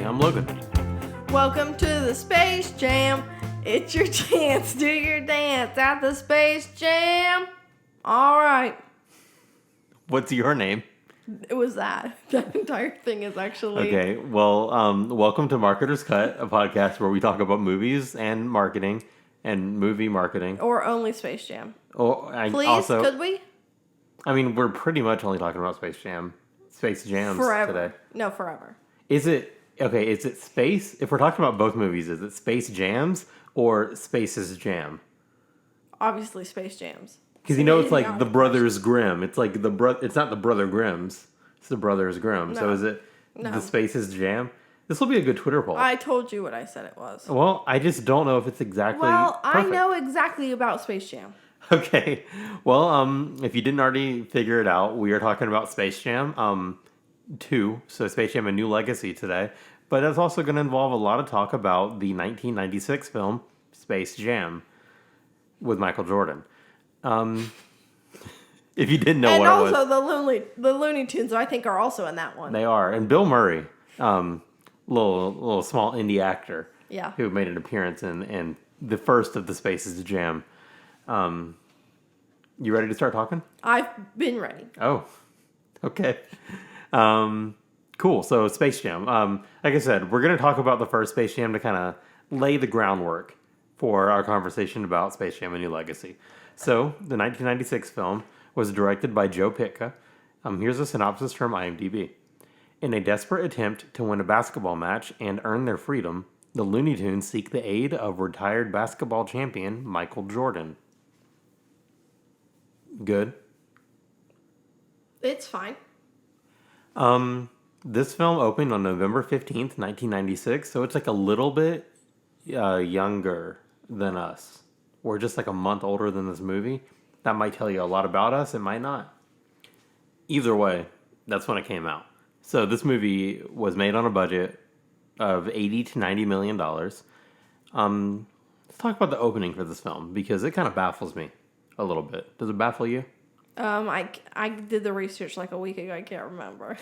Hey, I'm Logan. Welcome to the Space Jam. It's your chance. Do your dance at the Space Jam. All right. What's your name? It was that. That entire thing is actually... Okay, well, welcome to Marketer's Cut, a podcast where we talk about movies and marketing and movie marketing. Or only Space Jam. Please, could we? I mean, we're pretty much only talking about Space Jams Forever. today. No, forever. Is it Space? If we're talking about both movies, is it Space Jams or Space's Jam? Obviously Space Jams. Because it's like the Brothers Grimm. It's like it's not the Brother Grimms. It's the Brothers Grimm. No. So is it the Space's Jam? This will be a good Twitter poll. I told you what I said it was. Well, I just don't know if it's exactly perfect. I know exactly about Space Jam. Okay. Well, if you didn't already figure it out, we are talking about Space Jam 2. So Space Jam: A New Legacy today. But it's also going to involve a lot of talk about the 1996 film Space Jam with Michael Jordan. If you didn't know what it was. And also the Looney Tunes, I think, are also in that one. They are. And Bill Murray, little small indie actor. Yeah. Who made an appearance in the first of the Space's Jam. You ready to start talking? I've been ready. Oh, okay. Cool. So Space Jam. Like I said, we're going to talk about the first Space Jam to kind of lay the groundwork for our conversation about Space Jam: A New Legacy. So the 1996 film was directed by Joe Pytka. Here's a synopsis from IMDb. In a desperate attempt to win a basketball match and earn their freedom, the Looney Tunes seek the aid of retired basketball champion Michael Jordan. Good. It's fine. This film opened on November 15th, 1996, so it's like a little bit younger than us. We're just like a month older than this movie. That might tell you a lot about us. It might not. Either way, that's when it came out. So this movie was made on a budget of $80 to $90 million. Let's talk about the opening for this film, because it kind of baffles me a little bit. Does it baffle you? I did the research like a week ago. I can't remember.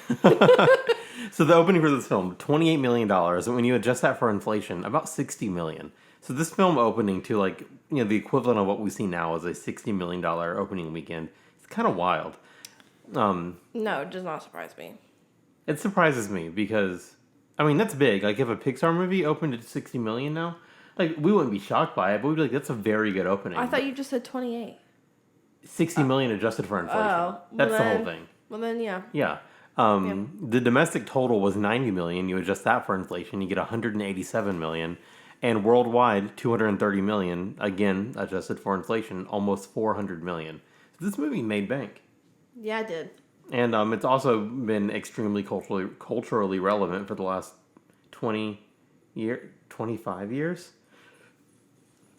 So the opening for this film, $28 million. And when you adjust that for inflation, about $60 million. So this film opening to the equivalent of what we see now as a $60 million opening weekend. It's kind of wild. No, it does not surprise me. It surprises me because, that's big. Like if a Pixar movie opened at $60 million now, we wouldn't be shocked by it, but we'd be like, that's a very good opening. I thought you just said 28. $60 million adjusted for inflation. That's the whole thing. Well then, yeah. Yeah. The domestic total was $90 million. You adjust that for inflation, you get $187 million. And worldwide, $230 million, again, adjusted for inflation, almost $400 million. So this movie made bank. Yeah, it did. And it's also been extremely culturally relevant for the last 25 years.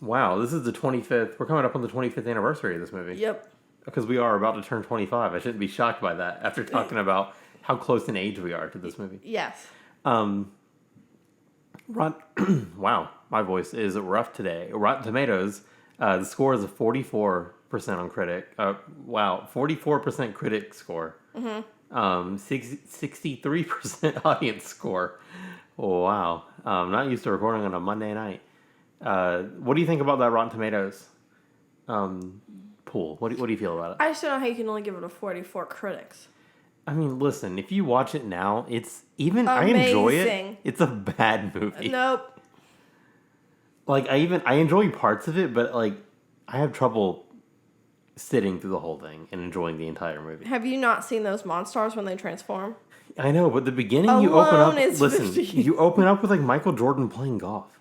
Wow, this is the 25th. We're coming up on the 25th anniversary of this movie. Yep. Because we are about to turn 25. I shouldn't be shocked by that after talking about how close in age we are to this movie. Yes. Wow, my voice is rough today. Rotten Tomatoes, the score is a 44% on critic. 44% critic score. Mm-hmm. 63% audience score. Oh, wow. I'm not used to recording on a Monday night. What do you think about that Rotten Tomatoes pool? What do you feel about it? I just don't know how you can only give it a 44 critics. Listen, if you watch it now, it's even... Amazing. I enjoy it. It's a bad movie. Nope. I enjoy parts of it, but, I have trouble sitting through the whole thing and enjoying the entire movie. Have you not seen those monsters when they transform? I know, but the beginning you open up... Listen, you open up with, Michael Jordan playing golf.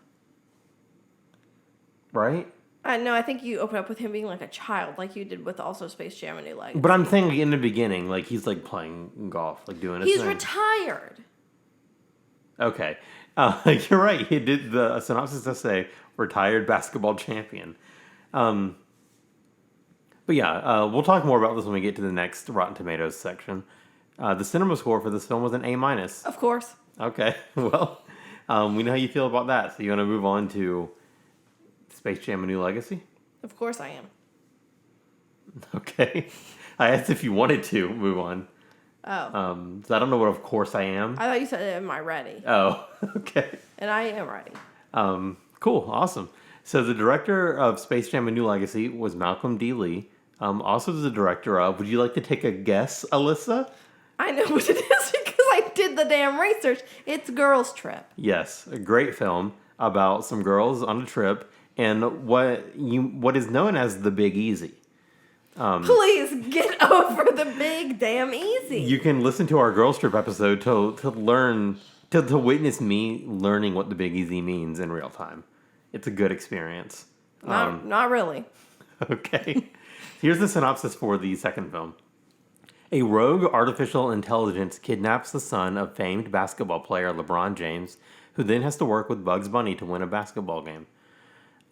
Right? No, I think you open up with him being like a child, like you did with also Space Jam: A New Legacy. But I'm saying in the beginning, he's playing golf, doing his thing. He's retired. Okay, you're right. He did the synopsis does say retired basketball champion. But yeah, we'll talk more about this when we get to the next Rotten Tomatoes section. The cinema score for this film was an A-. Of course. Okay, well, we know how you feel about that. So you want to move on to Space Jam: A New Legacy? Of course I am. Okay. I asked if you wanted to move on. Oh. So I don't know what of course I am. I thought you said, am I ready? Oh, okay. And I am ready. Cool, awesome. So the director of Space Jam: A New Legacy was Malcolm D. Lee. Also the director of, would you like to take a guess, Alyssa? I know what it is because I did the damn research. It's Girls Trip. Yes, a great film about some girls on a trip and what is known as the Big Easy. Please get over the big damn easy. You can listen to our Girls Trip episode to learn to witness me learning what the Big Easy means in real time. It's a good experience. Not really. Okay. Here's the synopsis for the second film. A rogue artificial intelligence kidnaps the son of famed basketball player LeBron James, who then has to work with Bugs Bunny to win a basketball game.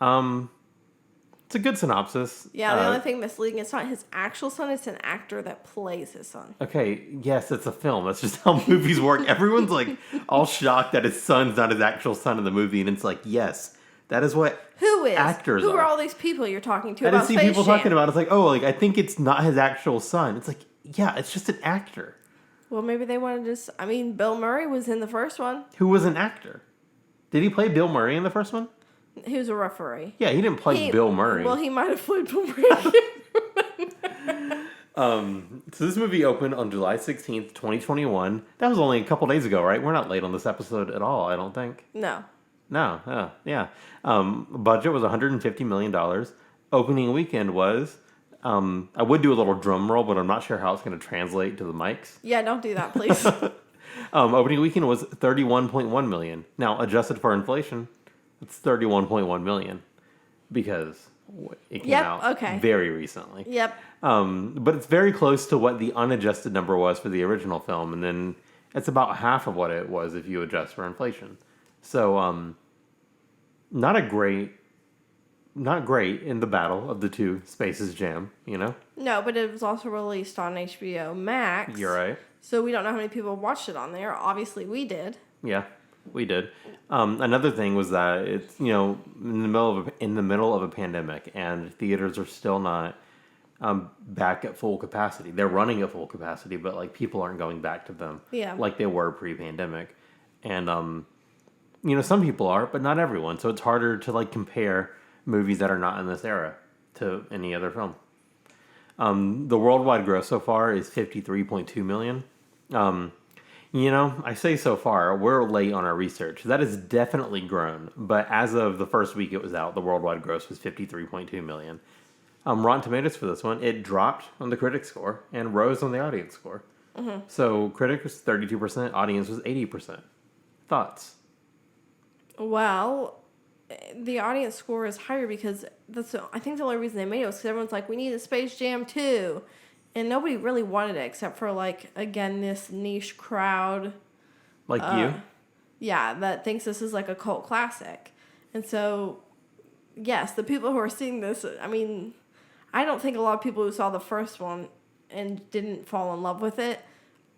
It's a good synopsis. Yeah, the only thing misleading, it's not his actual son, it's an actor that plays his son. Okay, yes, it's a film. That's just how movies work. Everyone's like all shocked that his son's not his actual son in the movie, and it's like, yes, that is what Who is? actors Who are. are all these people you're talking to I about didn't see Space people Jam? talking about it. It's like, oh, like I think it's not his actual son. It's like, yeah, it's just an actor. Well, maybe they wanted to just... I mean, Bill Murray was in the first one. Who was an actor? Did he play Bill Murray in the first one? He was a referee. Yeah, he didn't play Bill Murray. Well, he might have played Bill Murray. So this movie opened on July 16th, 2021. That was only a couple days ago, right? We're not late on this episode at all, I don't think. No. No, yeah. Budget was $150 million. Opening weekend was... I would do a little drum roll, but I'm not sure how it's going to translate to the mics. Yeah, don't do that, please. Opening weekend was $31.1 million. Now, adjusted for inflation, it's $31.1 million because it came out very recently. Yep. But it's very close to what the unadjusted number was for the original film, and then it's about half of what it was if you adjust for inflation. So, not great in the battle of the two Spaces Jam, you know? No, but it was also released on HBO Max. You're right. So we don't know how many people watched it on there. Obviously, we did. Yeah, we did. Another thing was that it's, you know, in the middle of a pandemic, and theaters are still not back at full capacity. They're running at full capacity, but like people aren't going back to them like they were pre-pandemic. And you know, some people are, but not everyone. So it's harder to like compare movies that are not in this era to any other film. The worldwide gross so far is $53.2 million. You know, I say so far, we're late on our research. That has definitely grown, but as of the first week it was out, the worldwide gross was $53.2 million. Rotten Tomatoes for this one, it dropped on the critic score and rose on the audience score. Mm-hmm. So critic was 32%, audience was 80%. Thoughts? Well, the audience score is higher because I think the only reason they made it was because everyone's like, we need a Space Jam 2. And nobody really wanted it except for, like, again, this niche crowd. Like you? Yeah, that thinks this is like a cult classic. And so, yes, the people who are seeing this, I mean, I don't think a lot of people who saw the first one and didn't fall in love with it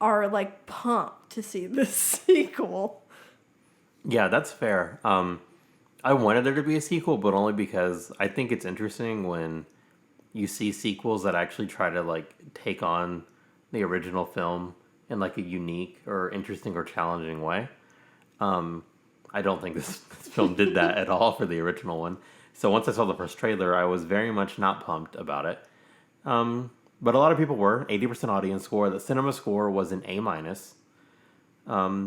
are, like, pumped to see this sequel. Yeah, that's fair. I wanted there to be a sequel, but only because I think it's interesting when you see sequels that actually try to like take on the original film in like a unique or interesting or challenging way. I don't think this film did that at all for the original one. So once I saw the first trailer, I was very much not pumped about it. But a lot of people were. 80% audience score. The cinema score was an A-.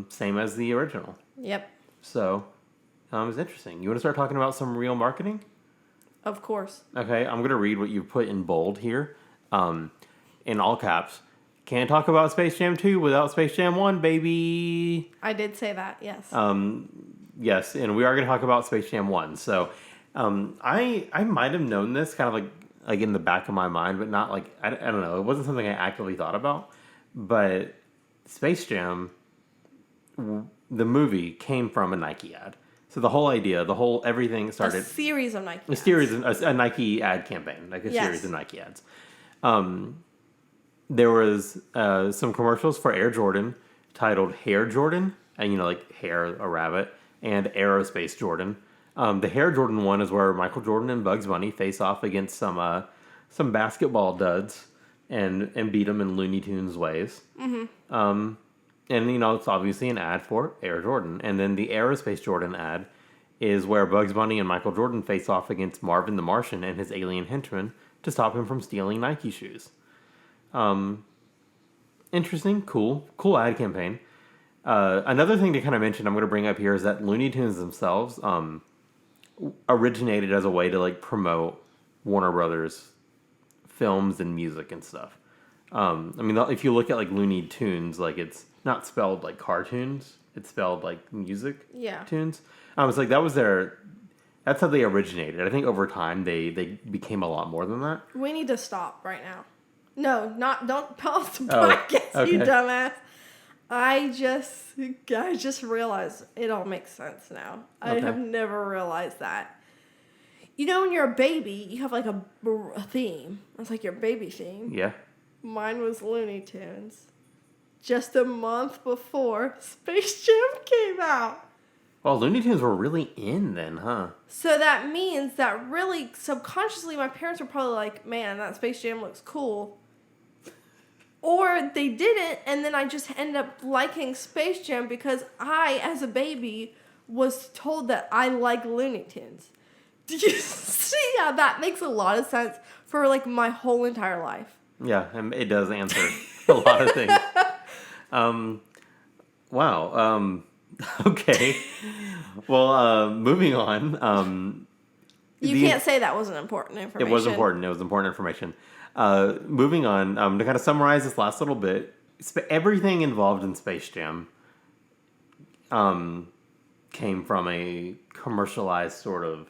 Same as the original. Yep. So it was interesting. You want to start talking about some real marketing? Of course. Okay, I'm going to read what you put in bold here. In all caps. Can't talk about Space Jam 2 without Space Jam 1, baby. I did say that, yes. Yes, and we are going to talk about Space Jam 1. So I might have known this kind of like in the back of my mind, but not like, I don't know. It wasn't something I actively thought about. But Space Jam, the movie, came from a Nike ad. So the whole idea, everything started... A series of Nike ads. A Nike ad campaign, like a series of Nike ads. There was some commercials for Air Jordan titled Hair Jordan, and you know, like hair, a rabbit, and Aerospace Jordan. The Hair Jordan one is where Michael Jordan and Bugs Bunny face off against some basketball duds and beat them in Looney Tunes ways. And, it's obviously an ad for Air Jordan. And then the Aerospace Jordan ad is where Bugs Bunny and Michael Jordan face off against Marvin the Martian and his alien henchmen to stop him from stealing Nike shoes. Interesting, cool ad campaign. Another thing to kind of mention I'm going to bring up here is that Looney Tunes themselves originated as a way to like promote Warner Brothers films and music and stuff. If you look at like Looney Tunes, like it's not spelled like cartoons, it's spelled like music tunes. It's like that's how they originated. I think over time they became a lot more than that. We need to stop right now. No, don't pause the podcast, okay. you dumbass. I just realized it all makes sense now. I have never realized that. You know, when you're a baby, you have like a theme. It's like your baby theme. Yeah. Mine was Looney Tunes. Just a month before Space Jam came out. Well, Looney Tunes were really in then, huh? So that means that really subconsciously my parents were probably like, man, that Space Jam looks cool. Or they didn't, and then I just ended up liking Space Jam because I, as a baby, was told that I like Looney Tunes. Do you see how that makes a lot of sense for like my whole entire life? Yeah, it does answer a lot of things. Wow. Okay. Well, moving on. You can't say that wasn't important information. It was important. It was important information. Moving on, to kind of summarize this last little bit, everything involved in Space Jam came from a commercialized sort of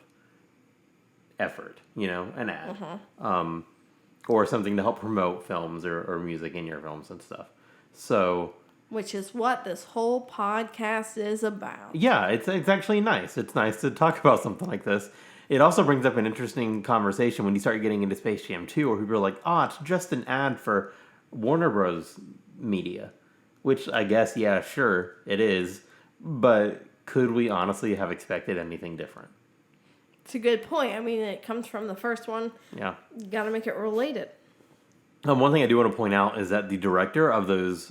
effort, an ad. Or something to help promote films or music in your films and stuff. So... Which is what this whole podcast is about. Yeah, it's actually nice. It's nice to talk about something like this. It also brings up an interesting conversation when you start getting into Space Jam 2, where people are like, it's just an ad for Warner Bros. Media. Which I guess, yeah, sure, it is. But could we honestly have expected anything different? It's a good point. I mean, it comes from the first one. Yeah. You got to make it related. One thing I do want to point out is that the director of those,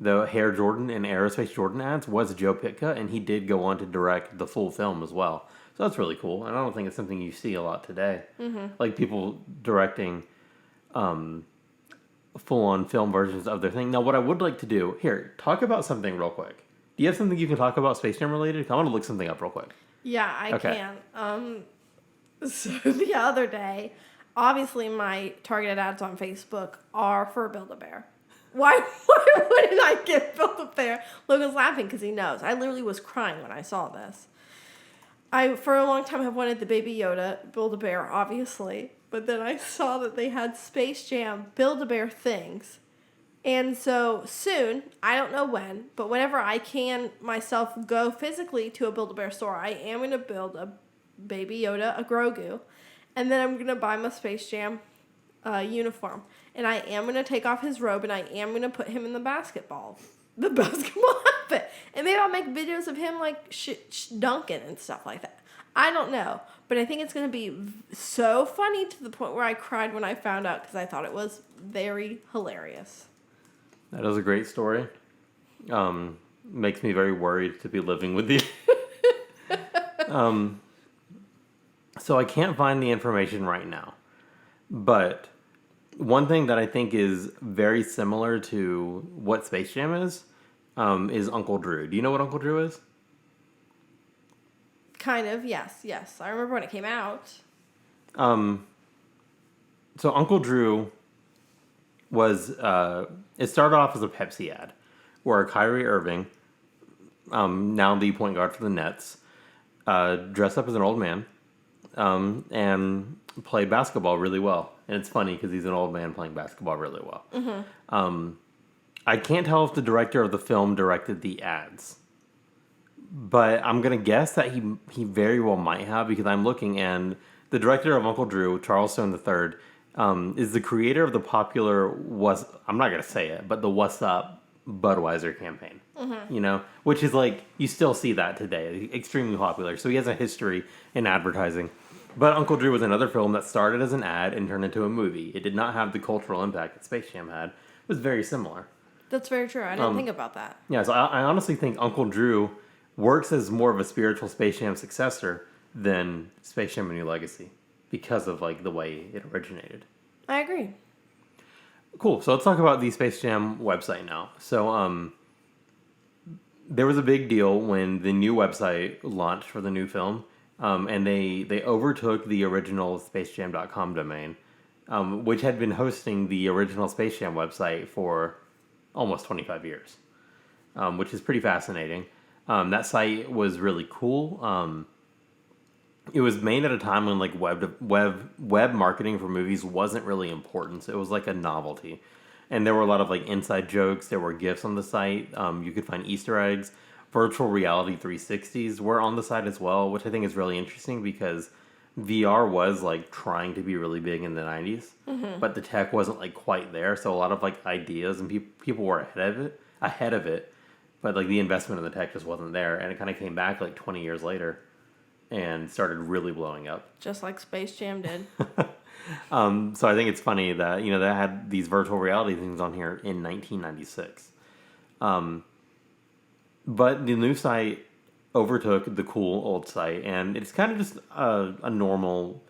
the Air Jordan and Aerospace Jordan ads was Joe Pytka, and he did go on to direct the full film as well. So that's really cool. And I don't think it's something you see a lot today. Like people directing full-on film versions of their thing. Now, what I would like to do, here, talk about something real quick. Do you have something you can talk about Space Jam related? I want to look something up real quick. Yeah, I can. So the other day, obviously my targeted ads on Facebook are for Build-A-Bear. Why wouldn't I get Build-A-Bear? Logan's laughing because he knows. I literally was crying when I saw this. I, for a long time, have wanted the Baby Yoda Build-A-Bear, obviously. But then I saw that they had Space Jam Build-A-Bear things. And so soon, I don't know when, but whenever I can myself go physically to a Build-A-Bear store, I am going to build a Baby Yoda, a Grogu. And then I'm going to buy my Space Jam uniform. And I am going to take off his robe, and I am going to put him in the basketball outfit. And maybe I'll make videos of him, like, dunking and stuff like that. I don't know. But I think it's going to be so funny to the point where I cried when I found out because I thought it was very hilarious. That is a great story. Makes me very worried to be living with you. So I can't find the information right now. But one thing that I think is very similar to what Space Jam is Uncle Drew. Do you know what Uncle Drew is? Kind of, yes. I remember when it came out. So Uncle Drew was, it started off as a Pepsi ad where Kyrie Irving, now the point guard for the Nets, dressed up as an old man and played basketball really well. And it's funny because he's an old man playing basketball really well. I can't tell if the director of the film directed the ads. But I'm going to guess that he very well might have, because I'm looking, and the director of Uncle Drew, Charles Stone III, is the creator of the popular, I'm not going to say it, but the What's Up Budweiser campaign. Which is like, you still see that today, extremely popular. So he has a history in advertising. But Uncle Drew was another film that started as an ad and turned into a movie. It did not have the cultural impact that Space Jam had. It was very similar. That's very true. I didn't think about that. Yeah, so I honestly think Uncle Drew works as more of a spiritual Space Jam successor than Space Jam: A New Legacy because of like the way it originated. I agree. Cool. So let's talk about the Space Jam website now. So there was a big deal when the new website launched for the new film, and they overtook the original SpaceJam.com domain, which had been hosting the original Space Jam website for almost 25 years, which is pretty fascinating. That site was really cool. It was made at a time when like web marketing for movies wasn't really important. So it was like a novelty. And there were a lot of like inside jokes. There were GIFs on the site. You could find Easter eggs. Virtual reality 360s were on the site as well, which I think is really interesting because VR was like trying to be really big in the 90s, but the tech wasn't like quite there. So a lot of like ideas and people were ahead of it, but like the investment in the tech just wasn't there. And it kind of came back like 20 years later and started really blowing up. Just like Space Jam did. So I think it's funny that, they had these virtual reality things on here in 1996. But the new site overtook the cool old site, and it's kind of just a normal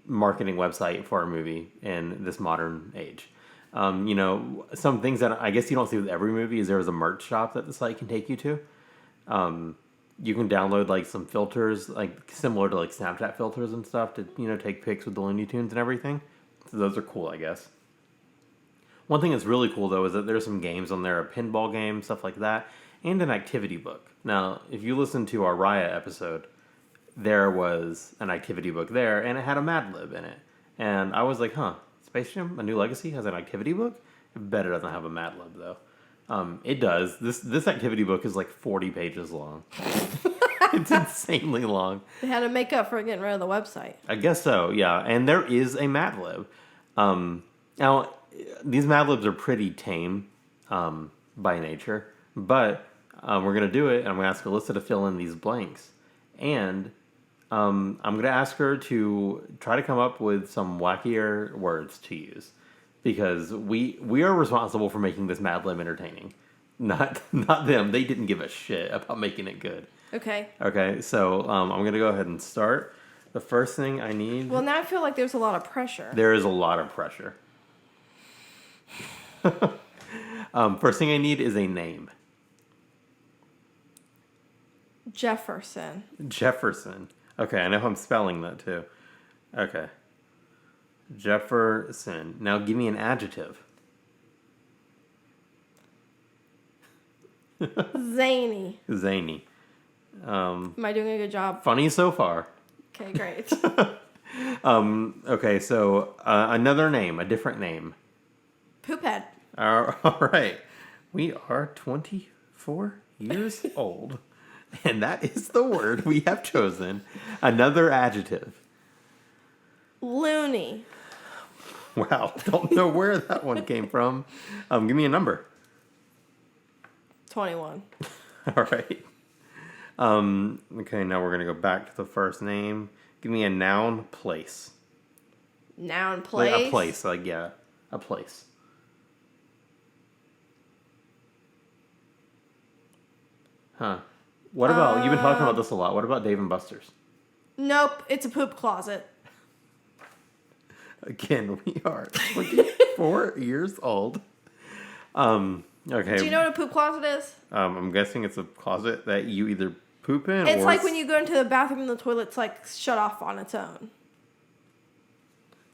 marketing website for a movie in this modern age. Some things that I guess you don't see with every movie is there's a merch shop that the site can take you to. You can download like some filters, like similar to like Snapchat filters and stuff to, take pics with the Looney Tunes and everything. So those are cool, I guess. One thing that's really cool though is that there's some games on there, a pinball game, stuff like that, and an activity book. Now, if you listen to our Raya episode, there was an activity book there, and it had a Mad Lib in it. And I was like, Space Jam: A New Legacy has an activity book? I bet it doesn't have a Mad Lib, though. It does. This activity book is like 40 pages long. It's insanely long. They had to make up for getting rid of the website. I guess so, yeah. And there is a Mad Lib. Now, these Mad Libs are pretty tame by nature, but we're going to do it, and I'm going to ask Alyssa to fill in these blanks. And I'm going to ask her to try to come up with some wackier words to use. Because we are responsible for making this Mad Lib entertaining. Not them. They didn't give a shit about making it good. Okay. Okay, so I'm going to go ahead and start. The first thing I need... Well, now I feel like there's a lot of pressure. There is a lot of pressure. First thing I need is a name. Jefferson. Jefferson. Okay, I know how I'm spelling that too. Okay. Jefferson. Now give me an adjective. Zany. Zany. Am I doing a good job? Funny so far. Okay, great. Okay, so another name, a different name. Poophead. All right. We are 24 years old. And that is the word we have chosen. Another adjective. Loony. Wow, don't know where that one came from. Give me a number. 21. All right. Okay, now we're going to go back to the first name. Give me a noun, place. Noun, place? Like a place, a place. Huh. What about, you've been talking about this a lot. What about Dave and Buster's? Nope, it's a poop closet. Again, we are 24 years old. Okay. Do you know what a poop closet is? I'm guessing it's a closet that you either poop in It's or... like when you go into the bathroom and the toilet's like shut off on its own.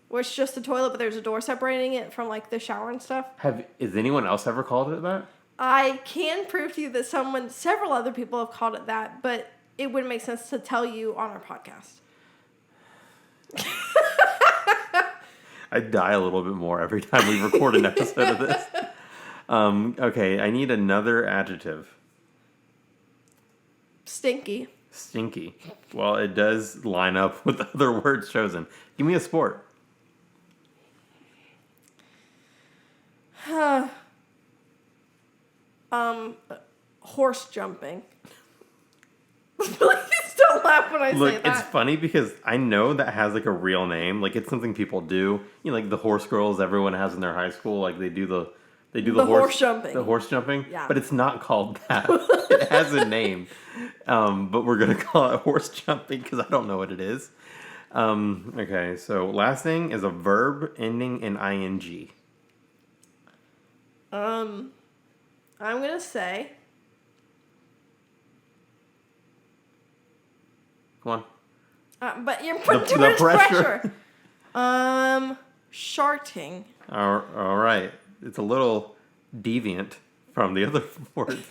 Where it's just the toilet, but there's a door separating it from like the shower and stuff. Has anyone else ever called it that? I can prove to you that several other people have called it that, but it wouldn't make sense to tell you on our podcast. I die a little bit more every time we record an episode of this. Okay, I need another adjective. Stinky. Stinky. Well, it does line up with other words chosen. Give me a sport. Horse jumping. Please don't laugh when I Look, say that. it's funny because I know that has like a real name. Like it's something people do. You know, like the horse girls everyone has in their high school. Like they do the horse jumping. The horse jumping. Yeah. But it's not called that. It has a name. But we're gonna call it horse jumping because I don't know what it is. Okay, so last thing is a verb ending in ing. I'm gonna say. Come on. But you're putting too much pressure. Sharting. All right. It's a little deviant from the other words.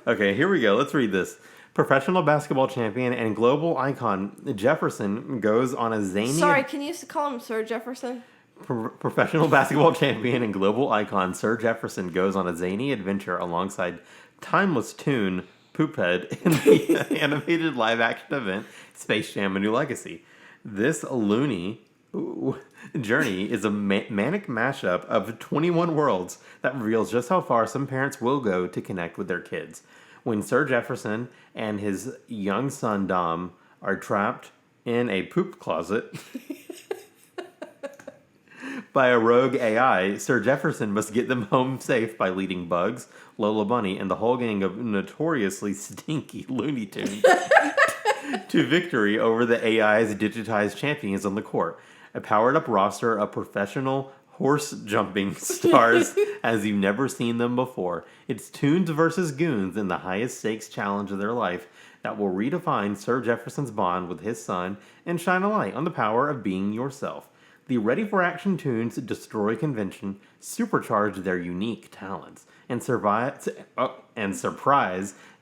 Okay, here we go. Let's read this. Professional basketball champion and global icon Jefferson goes on a zany... Sorry, can you call him Sir Jefferson? Professional basketball champion and global icon Sir Jefferson goes on a zany adventure alongside timeless tune Poophead in the animated live-action event Space Jam: A New Legacy. This loony journey is a manic mashup of 21 worlds that reveals just how far some parents will go to connect with their kids. When Sir Jefferson and his young son Dom are trapped in a poop closet by a rogue AI, Sir Jefferson must get them home safe by leading Bugs, Lola Bunny, and the whole gang of notoriously stinky Looney Tunes to victory over the AI's digitized champions on the court. A powered-up roster of professional horse-jumping stars as you've never seen them before. It's Tunes versus Goons in the highest-stakes challenge of their life that will redefine Sir Jefferson's bond with his son and shine a light on the power of being yourself. The ready-for-action Tunes destroy convention, supercharge their unique talents, and surprise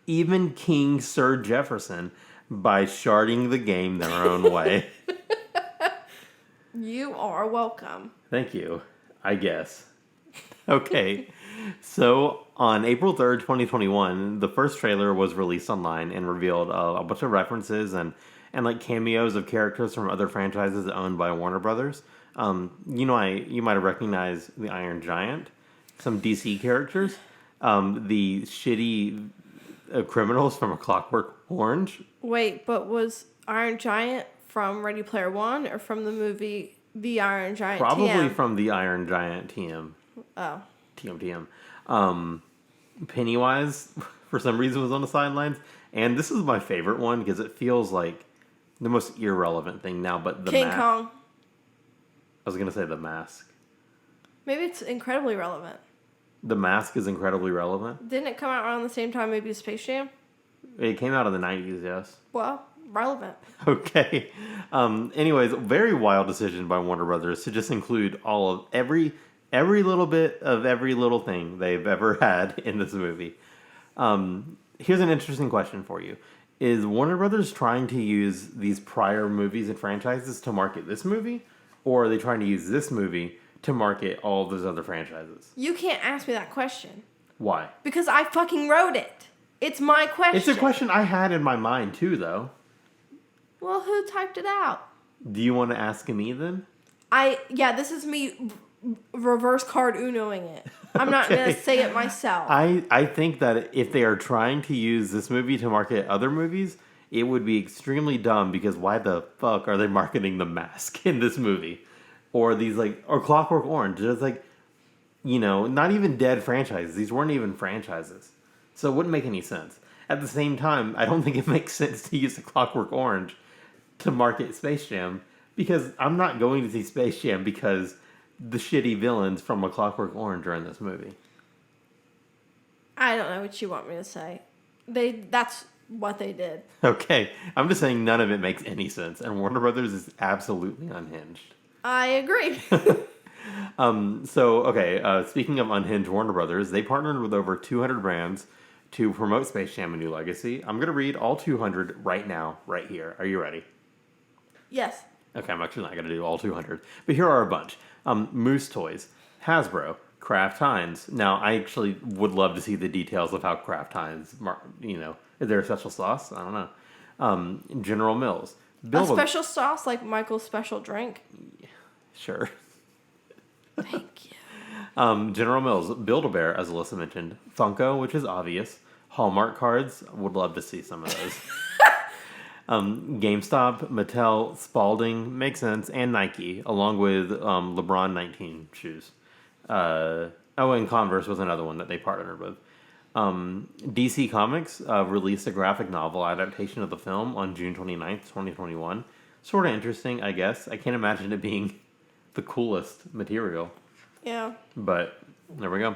even King Sir Jefferson by sharding the game their own way. You are welcome. Thank you, I guess. Okay, so on April 3rd, 2021, the first trailer was released online and revealed a bunch of references and like cameos of characters from other franchises owned by Warner Brothers. You might have recognized the Iron Giant, some DC characters, the shitty criminals from A Clockwork Orange. Wait, but was Iron Giant from Ready Player One or from the movie The Iron Giant? Probably TM? from the Iron Giant TM. Oh. TM. Pennywise, for some reason, was on the sidelines. And this is my favorite one because it feels like the most irrelevant thing now, but the King Kong. I was going to say The Mask. Maybe it's incredibly relevant. The Mask is incredibly relevant. Didn't it come out around the same time maybe as Space Jam? It came out in the 90s, yes. Well, relevant. Okay. Anyways, very wild decision by Warner Brothers to just include all of every little bit of every little thing they've ever had in this movie. Here's an interesting question for you. Is Warner Brothers trying to use these prior movies and franchises to market this movie? Or are they trying to use this movie to market all of those other franchises? You can't ask me that question. Why? Because I fucking wrote it. It's my question. It's a question I had in my mind too, though. Well, who typed it out? Do you want to ask me then? This is me reverse card Unoing it. I'm not going to say it myself. I think that if they are trying to use this movie to market other movies, it would be extremely dumb because why the fuck are they marketing The Mask in this movie? Or or Clockwork Orange. Just not even dead franchises. These weren't even franchises. So it wouldn't make any sense. At the same time, I don't think it makes sense to use the Clockwork Orange to market Space Jam because I'm not going to see Space Jam because the shitty villains from A Clockwork Orange are in this movie. I don't know what you want me to say. That's what they did. Okay, I'm just saying none of it makes any sense, and Warner Brothers is absolutely unhinged. I agree. Speaking of unhinged Warner Brothers, they partnered with over 200 brands to promote Space Jam: A New Legacy. I'm going to read all 200 right now, right here. Are you ready? Yes. Okay, I'm actually not going to do all 200, but here are a bunch. Moose Toys, Hasbro, Kraft Heinz. Now, I actually would love to see the details of how Kraft Heinz, is there a special sauce? I don't know. General Mills. A special sauce like Michael's special drink? Yeah, sure. Thank you. General Mills, Build-A-Bear, as Alyssa mentioned. Funko, which is obvious. Hallmark cards, would love to see some of those. GameStop, Mattel, Spalding, makes sense, and Nike, along with LeBron 19 shoes. And Converse was another one that they partnered with. DC Comics released a graphic novel adaptation of the film on June 29th, 2021. Sort of interesting, I guess. I can't imagine it being the coolest material. Yeah. But there we go.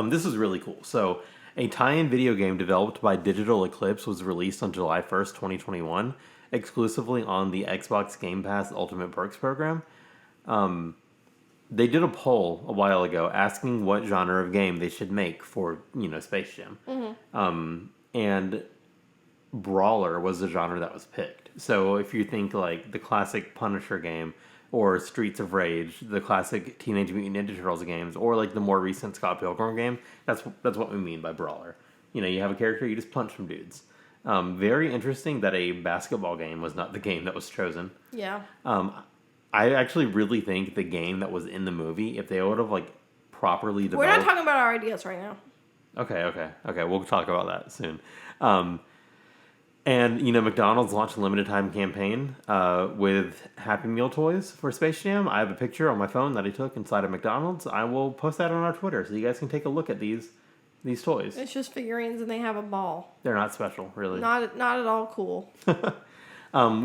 This is really cool. So, a tie-in video game developed by Digital Eclipse was released on July 1st, 2021, exclusively on the Xbox Game Pass Ultimate Perks program. They did a poll a while ago asking what genre of game they should make for, Space Jam. Mm-hmm. And Brawler was the genre that was picked. So if you think like the classic Punisher game, or Streets of Rage, the classic Teenage Mutant Ninja Turtles games, or like the more recent Scott Pilgrim game, that's what we mean by Brawler. You have a character, you just punch some dudes. Very interesting that a basketball game was not the game that was chosen. Yeah. I actually really think the game that was in the movie, if they would have like properly developed... We're not talking about our ideas right now. Okay. We'll talk about that soon. And, McDonald's launched a limited time campaign with Happy Meal toys for Space Jam. I have a picture on my phone that I took inside of McDonald's. I will post that on our Twitter so you guys can take a look at these toys. It's just figurines and they have a ball. They're not special, really. Not at all cool.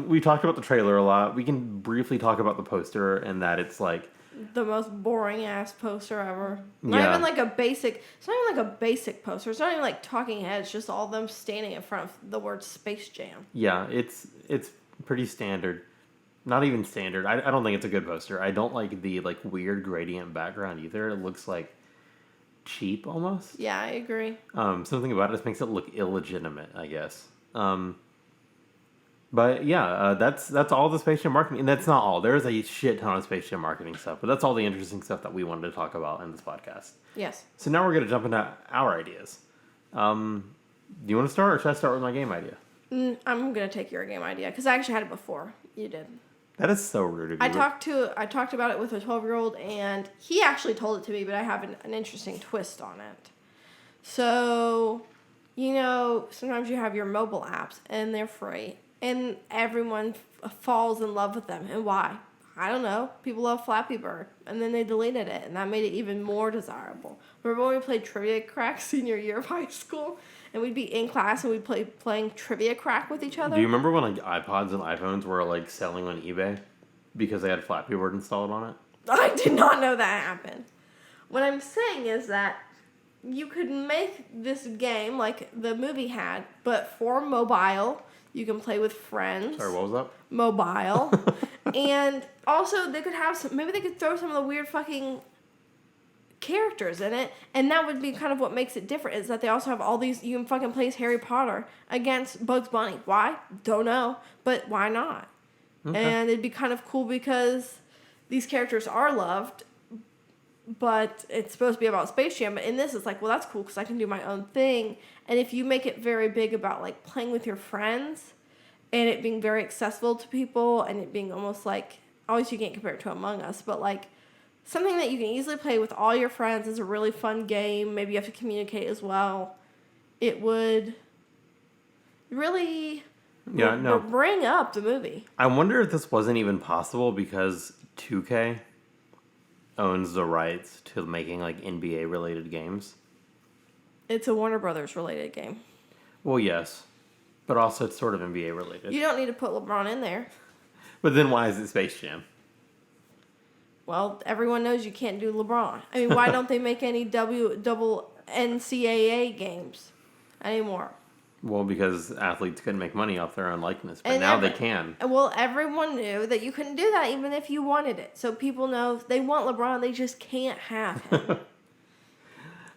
We talked about the trailer a lot. We can briefly talk about the poster and that it's like... the most boring ass poster ever. Not even like a basic. It's not even like a basic poster. It's not even like talking heads. It's just all them standing in front of the word Space Jam. Yeah, it's pretty standard. Not even standard. I don't think it's a good poster. I don't like the like weird gradient background either. It looks like cheap almost. Yeah, I agree. Something about it just makes it look illegitimate, I guess. But yeah, that's all the Space Jam marketing, and that's not all. There's a shit ton of Space Jam marketing stuff, but that's all the interesting stuff that we wanted to talk about in this podcast. Yes. So now we're going to jump into our ideas. Do you want to start, or should I start with my game idea? I'm gonna take your game idea because I actually had it before you did. That is so rude of you. I talked about it with a 12-year-old, and he actually told it to me, but I have an interesting twist on it. So, sometimes you have your mobile apps, and they're free. And everyone falls in love with them. And why? I don't know. People love Flappy Bird. And then they deleted it. And that made it even more desirable. Remember when we played Trivia Crack senior year of high school? And we'd be in class and we'd playing Trivia Crack with each other? Do you remember when like iPods and iPhones were like selling on eBay? Because they had Flappy Bird installed on it? I did not know that happened. What I'm saying is that you could make this game like the movie had, but for mobile... You can play with friends. Sorry, what was that? Mobile. And also, they could have maybe they could throw some of the weird fucking characters in it. And that would be kind of what makes it different, is that they also have all these, you can fucking play as Harry Potter against Bugs Bunny. Why? Don't know. But why not? Okay. And it'd be kind of cool because these characters are loved, but it's supposed to be about Space Jam. But in this, it's like, well, that's cool because I can do my own thing. And if you make it very big about, like, playing with your friends and it being very accessible to people and it being almost like, obviously you can't compare it to Among Us, but, like, something that you can easily play with all your friends is a really fun game. Maybe you have to communicate as well. It would really bring up the movie. I wonder if this wasn't even possible because 2K owns the rights to making, like, NBA-related games. It's a Warner Brothers related game. Well, yes. But also it's sort of NBA related. You don't need to put LeBron in there. But then why is it Space Jam? Well, everyone knows you can't do LeBron. I mean, why don't they make any double NCAA games anymore? Well, because athletes couldn't make money off their own likeness. But now they can. Well, everyone knew that you couldn't do that even if you wanted it. So people know if they want LeBron, they just can't have him.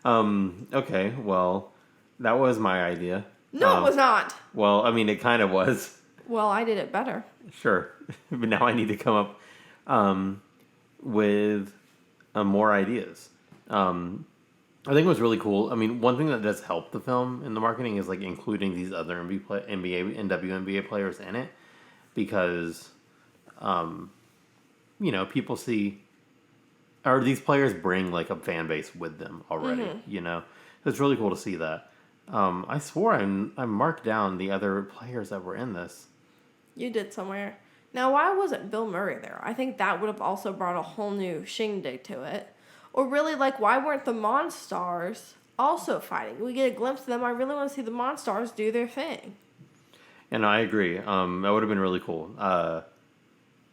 Okay, well, that was my idea. No, it was not. Well, I mean, it kind of was. Well, I did it better. Sure. But now I need to come up with more ideas. I think it was really cool. I mean, one thing that does help the film in the marketing is, like, including these other NBA and WNBA players in it. Because, people see... Or these players bring, like, a fan base with them already, So it's really cool to see that. I swore I marked down the other players that were in this. You did somewhere. Now, why wasn't Bill Murray there? I think that would have also brought a whole new shindig to it. Or really, like, why weren't the Monstars also fighting? We get a glimpse of them. I really want to see the Monstars do their thing. And I agree. That would have been really cool.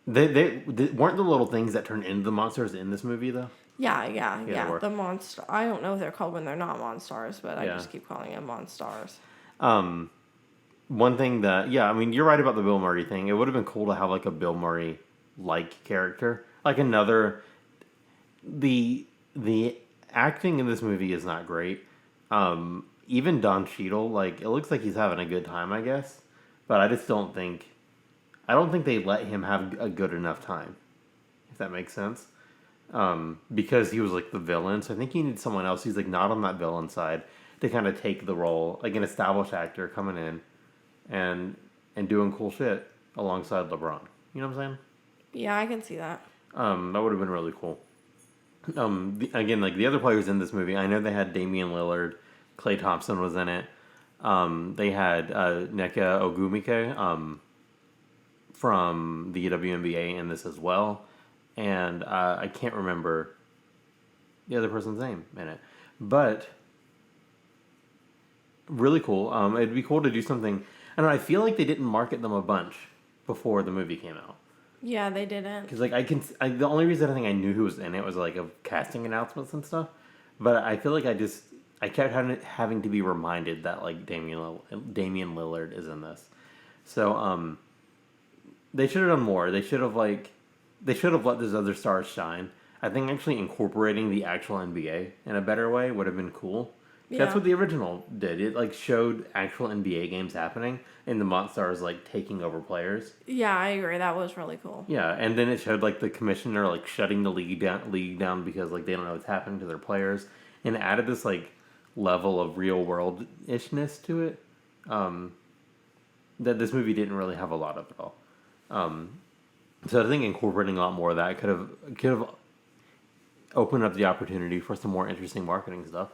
They weren't the little things that turned into the monsters in this movie, though? Yeah. The monster. I don't know what they're called when they're not Monstars, but I Yeah. just keep calling them Monstars. One thing that, yeah, I mean, you're right about the Bill Murray thing. It would have been cool to have, like, a Bill Murray-like character. Like, another... The acting in this movie is not great. Even Don Cheadle, like, it looks like he's having a good time, I guess. But I just don't think... I don't think they let him have a good enough time. If that makes sense. Because he was, like, the villain. So I think you need someone else who's, like, not on that villain side to kind of take the role. Like, an established actor coming in and doing cool shit alongside LeBron. You know what I'm saying? Yeah, I can see that. That would have been really cool. Again, like the other players in this movie, I know they had Damian Lillard, Klay Thompson was in it. They had Nneka Ogwumike from the WNBA in this as well, and I can't remember the other person's name in it, but really cool. It'd be cool to do something. I don't know. I feel like they didn't market them a bunch before the movie came out. Yeah, they didn't. Because, like, the only reason I think I knew who was in it was, like, of casting announcements and stuff. But I feel like I kept having to be reminded that, like, Damian Lillard is in this. So, they should have done more. They should have let those other stars shine. I think actually incorporating the actual NBA in a better way would have been cool. Yeah. That's what the original did. It, like, showed actual NBA games happening and the Monstars, like, taking over players. Yeah, I agree. That was really cool. Yeah, and then it showed, like, the commissioner, like, shutting the league down because, like, they don't know what's happening to their players. And it added this, like, level of real-world-ishness to it that this movie didn't really have a lot of at all. So I think incorporating a lot more of that could have opened up the opportunity for some more interesting marketing stuff.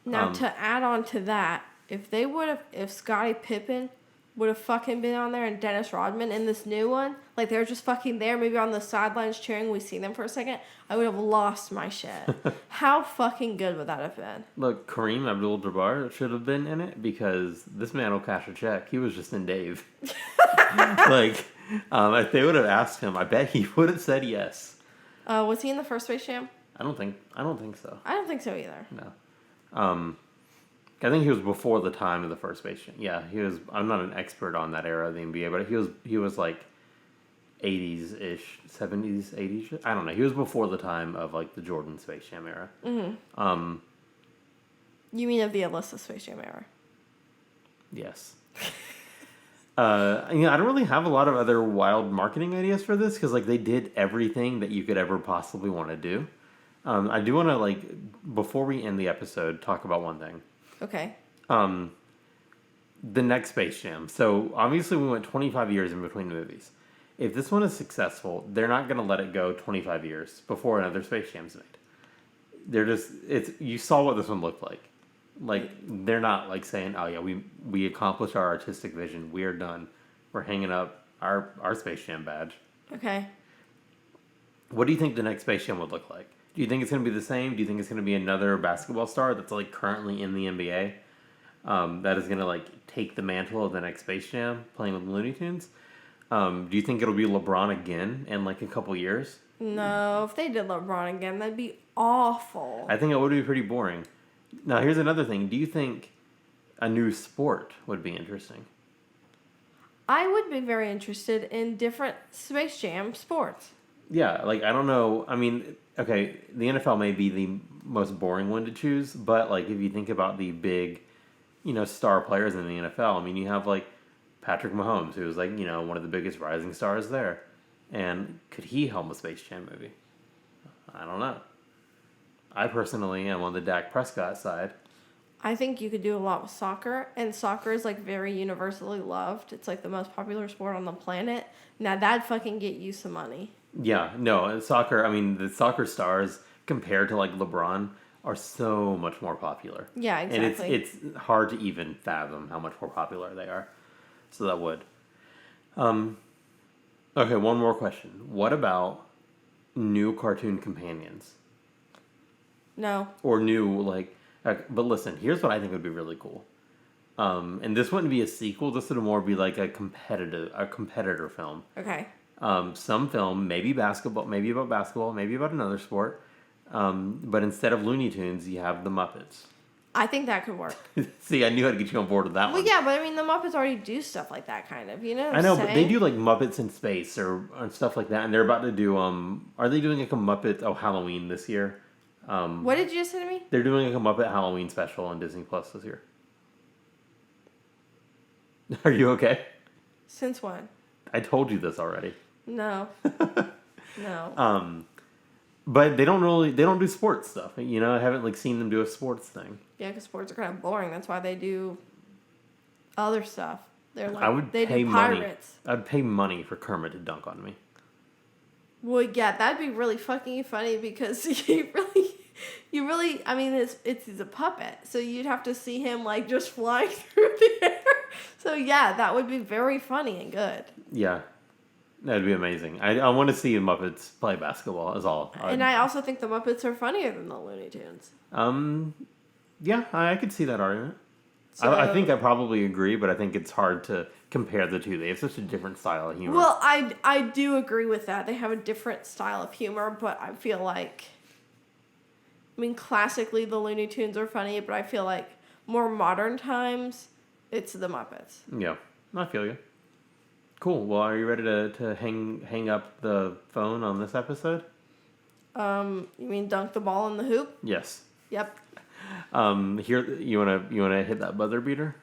Now, to add on to that, if Scottie Pippen would have fucking been on there and Dennis Rodman in this new one, like they were just fucking there, maybe on the sidelines cheering, we see them for a second, I would have lost my shit. How fucking good would that have been? Look, Kareem Abdul-Jabbar should have been in it because this man will cash a check. He was just in Dave. Like, if they would have asked him, I bet he would have said yes. Was he in the first Space Jam? I don't think so. I don't think so either. No. I think he was before the time of the first Space Jam. Yeah, he was. I'm not an expert on that era of the NBA, but he was like 80s-ish, 70s, 80s. I don't know. He was before the time of like the Jordan Space Jam era. Mm-hmm. You mean of the Alyssa Space Jam era? Yes. I don't really have a lot of other wild marketing ideas for this because like they did everything that you could ever possibly want to do. I do want to, like, before we end the episode, talk about one thing. Okay. The next Space Jam. So, obviously, we went 25 years in between movies. If this one is successful, they're not going to let it go 25 years before another Space Jam's made. They're just, you saw what this one looked like. Like, they're not, like, saying, oh, yeah, we accomplished our artistic vision. We are done. We're hanging up our Space Jam badge. Okay. What do you think the next Space Jam would look like? Do you think it's going to be the same? Do you think it's going to be another basketball star that's like currently in the NBA that is going to like take the mantle of the next Space Jam playing with Looney Tunes? Do you think it'll be LeBron again in like a couple years? No, if they did LeBron again, that'd be awful. I think it would be pretty boring. Now, here's another thing. Do you think a new sport would be interesting? I would be very interested in different Space Jam sports. Yeah, like, I don't know. I mean, okay, the NFL may be the most boring one to choose, but, like, if you think about the big, star players in the NFL, I mean, you have, like, Patrick Mahomes, who's, like, one of the biggest rising stars there. And could he helm a Space Jam movie? I don't know. I personally am on the Dak Prescott side. I think you could do a lot with soccer, and soccer is, like, very universally loved. It's, like, the most popular sport on the planet. Now, that'd fucking get you some money. Yeah, no, soccer, I mean, the soccer stars compared to, like, LeBron are so much more popular. Yeah, exactly. And it's hard to even fathom how much more popular they are. So that would. Okay, one more question. What about new cartoon companions? No. Or new, like... but listen, here's what I think would be really cool. And this wouldn't be a sequel. This would more be like a competitor film. Okay. Some film, maybe basketball, maybe about another sport. But instead of Looney Tunes, you have the Muppets. I think that could work. See, I knew how to get you on board with that Well, one. yeah, but I mean, the Muppets already do stuff like that, kind of. You know what I know, I'm but they saying? do like Muppets in space or stuff like that, and they're about to do. Are they doing like a Muppet Halloween this year? What did you just say to me? They're doing like a Muppet Halloween special on Disney Plus this year. Are you okay? Since when? I told you this already. No. No. But they don't do sports stuff. You know, I haven't like seen them do a sports thing. Yeah, because sports are kind of boring. That's why they do other stuff. They're like I would they pay do money. pirates. I'd pay money for Kermit to dunk on me. Well, yeah, that'd be really fucking funny because you really. I mean, he's a puppet, so you'd have to see him like just flying through the air. So yeah, that would be very funny and good. Yeah. That'd be amazing. I want to see the Muppets play basketball is all. And I also think the Muppets are funnier than the Looney Tunes. Yeah, I could see that argument. So, I think I probably agree, but I think it's hard to compare the two. They have such a different style of humor. Well, I do agree with that. They have a different style of humor, but I feel like, I mean, classically the Looney Tunes are funny, but I feel like more modern times, it's the Muppets. Yeah, I feel you. Cool. Well, are you ready to hang up the phone on this episode? You mean dunk the ball in the hoop? Yes. Yep. Here you wanna hit that buzzer beater?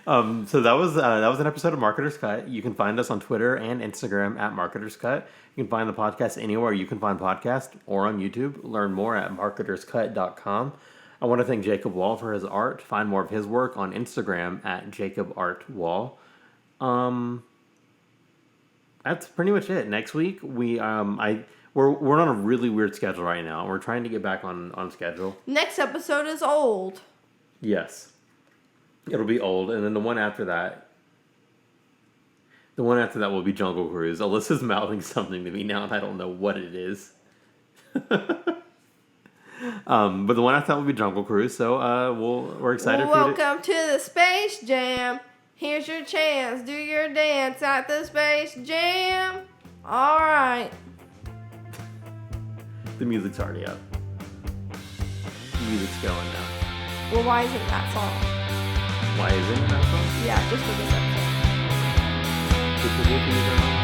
So that was an episode of Marketer's Cut. You can find us on Twitter and Instagram at Marketer's Cut. You can find the podcast anywhere you can find podcasts or on YouTube. Learn more at marketerscut.com. I want to thank Jacob Wall for his art. Find more of his work on Instagram at jacobartwall. That's pretty much it. Next week we're on a really weird schedule right now. We're trying to get back on schedule. Next episode is old. Yes. It'll be old, and then the one after that will be Jungle Cruise. Alyssa's mouthing something to me now, and I don't know what it is. But the one after that will be Jungle Cruise, so we're excited for you. Welcome to the Space Jam. Here's your chance. Do your dance at the Space Jam. All right. The music's already up. The music's going now. Well, why isn't that song? Why isn't it that song? Yeah, just for this episode. Because we can use our own.